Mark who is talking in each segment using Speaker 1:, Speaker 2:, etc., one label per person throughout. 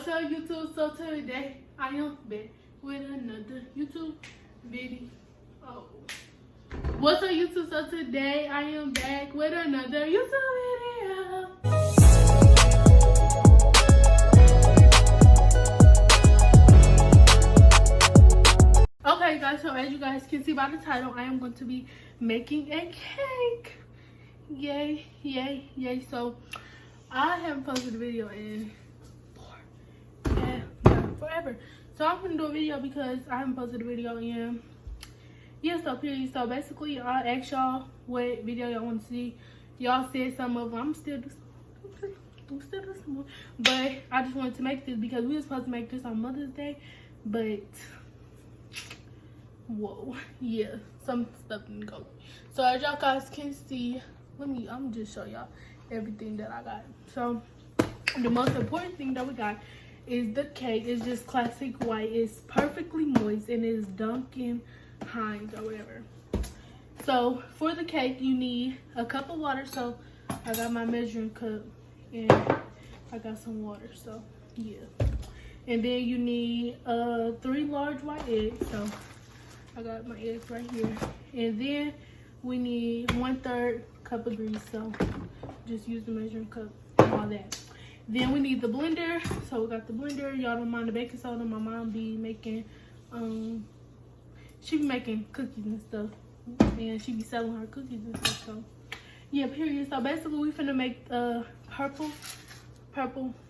Speaker 1: What's up, YouTube? So today I am back with another YouTube video. What's up, YouTube? So today I am back with another YouTube video. Okay, guys. So as you guys can see by the title, I am going to be making a cake. Yay, yay, yay! So I haven't posted a video in forever, so I'm gonna do a video because I haven't posted a video in so period. So basically I asked y'all what video y'all want to see. Y'all said some of them. I'm still do some more, but I just wanted to make this because we were supposed to make this on Mother's Day, but whoa, yeah, some stuff didn't go. So as y'all guys can see, I'm just show y'all everything that I got. So the most important thing that we got is the cake. It's just classic white. It's perfectly moist and it's Dunkin' Hines or whatever. So for the cake you need a cup of water. So I got my measuring cup and I got some water. So yeah, and then you need 3 large white eggs. So I got my eggs right here, and then we need 1/3 cup of grease. So just use the measuring cup and all that. Then we need the blender. So we got the blender. Y'all don't mind the baking soda. My mom be making she be making cookies and stuff, and she be selling her cookies and stuff. So yeah, period. So basically we finna make purple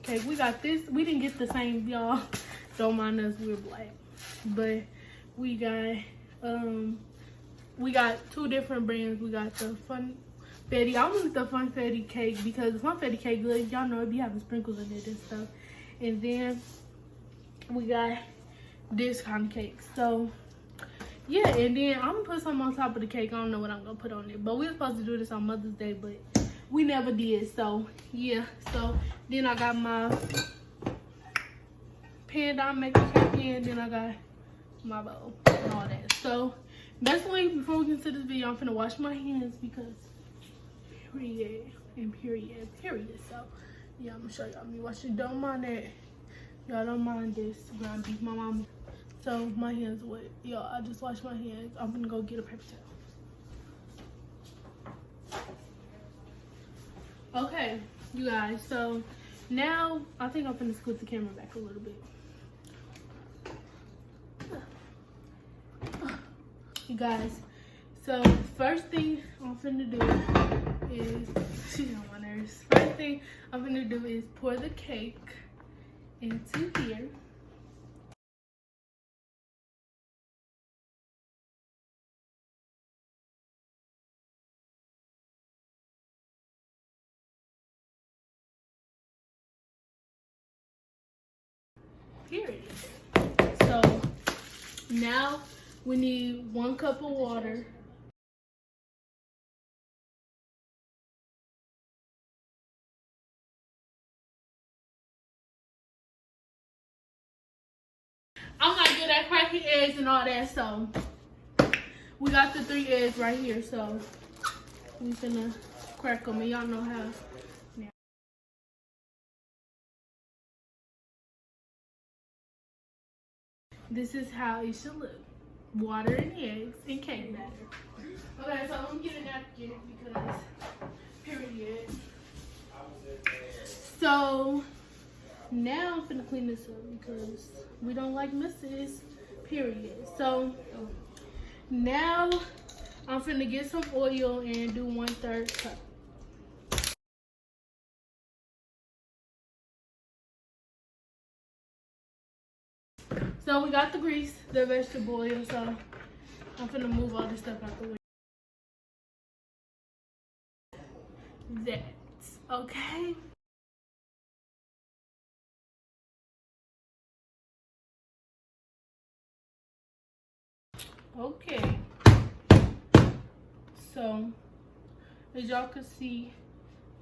Speaker 1: cake. We got this. We didn't get the same, y'all. Don't mind us, we're black. But we got 2 different brands. We got the Funfetti. I wanted the Funfetti cake because the Funfetti cake good. Y'all know it be having sprinkles in it and stuff. And then we got this kind of cake. So yeah, and then I'm gonna put something on top of the cake. I don't know what I'm gonna put on it, but we were supposed to do this on Mother's Day, but we never did. So yeah, so then I got my pan that I'm making cake in. Then I got my bowl and all that. So basically, before we get into this video, I'm finna wash my hands because period and period. So yeah, I'm gonna show y'all me washing. Don't mind that. Y'all don't mind this ground beef, my mama. So my hands wet. Y'all, I just washed my hands. I'm gonna go get a paper towel. Okay, you guys, so now I think I'm gonna scoot the camera back a little bit. You guys, so first thing I'm finna do is, she's on my nerves. First thing I'm finna do is pour the cake into here. Period. So now we need 1 cup of water. I'm not good at cracking eggs and all that, so we got the 3 eggs right here. So we finna crack them, and y'all know how. This is how it should look. Water and eggs and cake batter. Okay, so I'm gonna get a napkin because period. So now I'm finna clean this up because we don't like messes, period. So now I'm finna get some oil and do 1/3 cup. So we got the grease, the vegetable oil, so I'm finna move all this stuff out the way. That's okay. Okay. So as y'all can see,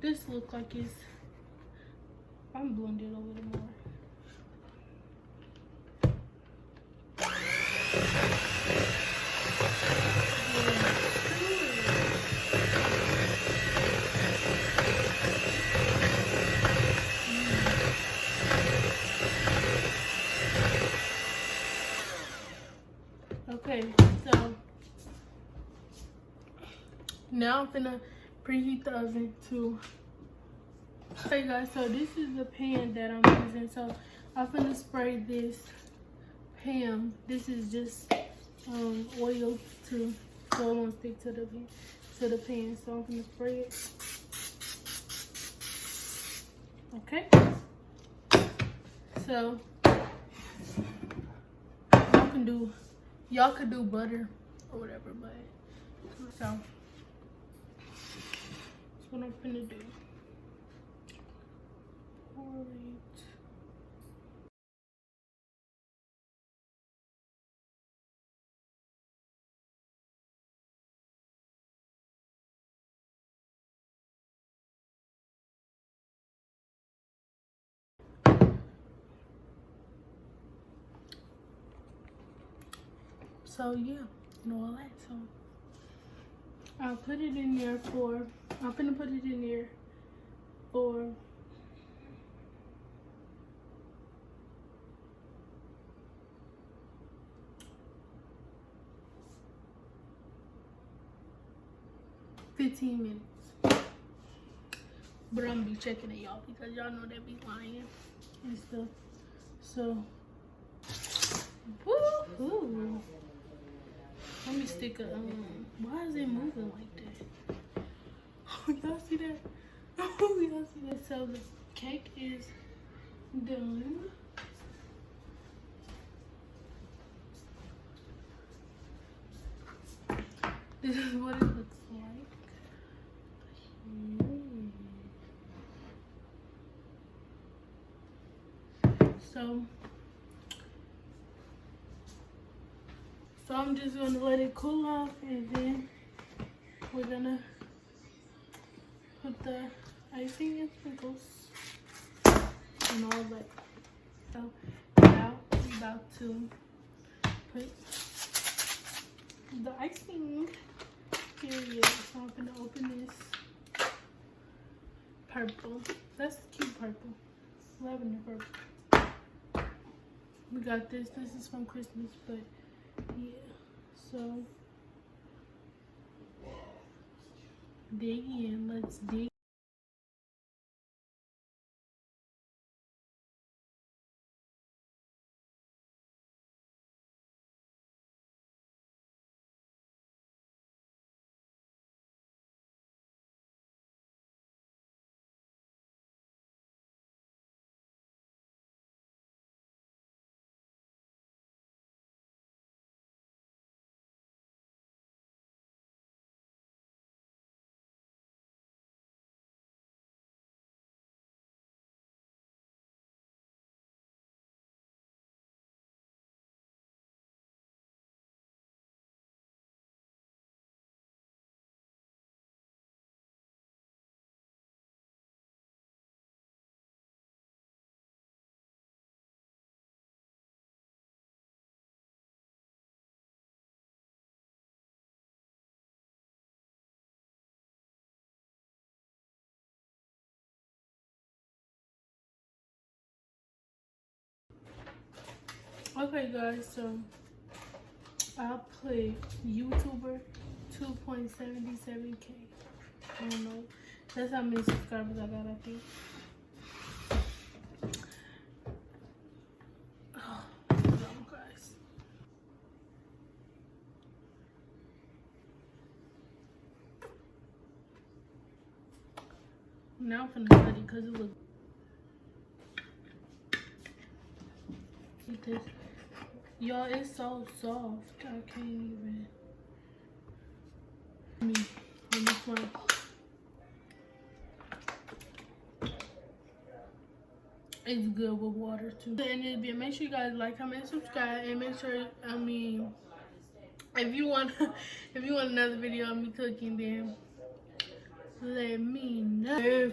Speaker 1: this looks like I'm blending a little more. Okay, so now I'm gonna preheat the oven to. Okay guys, so this is the pan that I'm using. So I'm gonna spray this pan. This is just oil so it won't stick to the pan. So I'm gonna spray it. Okay. So y'all can do butter or whatever, but so that's what I'm gonna do. Alright. So yeah, all that. So I'll put it in there for. I'm gonna put it in there for 15 minutes. But I'm gonna be checking it, y'all, because y'all know they be lying and stuff. So, woo-hoo. Let me stick a, why is it moving like that? Oh, y'all see that? Oh, y'all see that? So the cake is done. This is what it looks like. So I'm just gonna let it cool off, and then we're gonna put the icing and sprinkles and all that. So now we're about to put the icing. Period. So I'm gonna open this purple. That's cute purple. Lavender purple. We got this. This is from Christmas, but yeah. So dig in. Let's dig. Okay, guys. So I'll play YouTuber 2.77K. I don't know. That's how many subscribers I got, I think. Oh, guys. Now I'm finna study because it looks. This. Y'all, it's so soft. I can't even. On this one. It's good with water too. And it'll be, make sure you guys like, comment, subscribe, and make sure, if you want another video of me cooking, then let me know.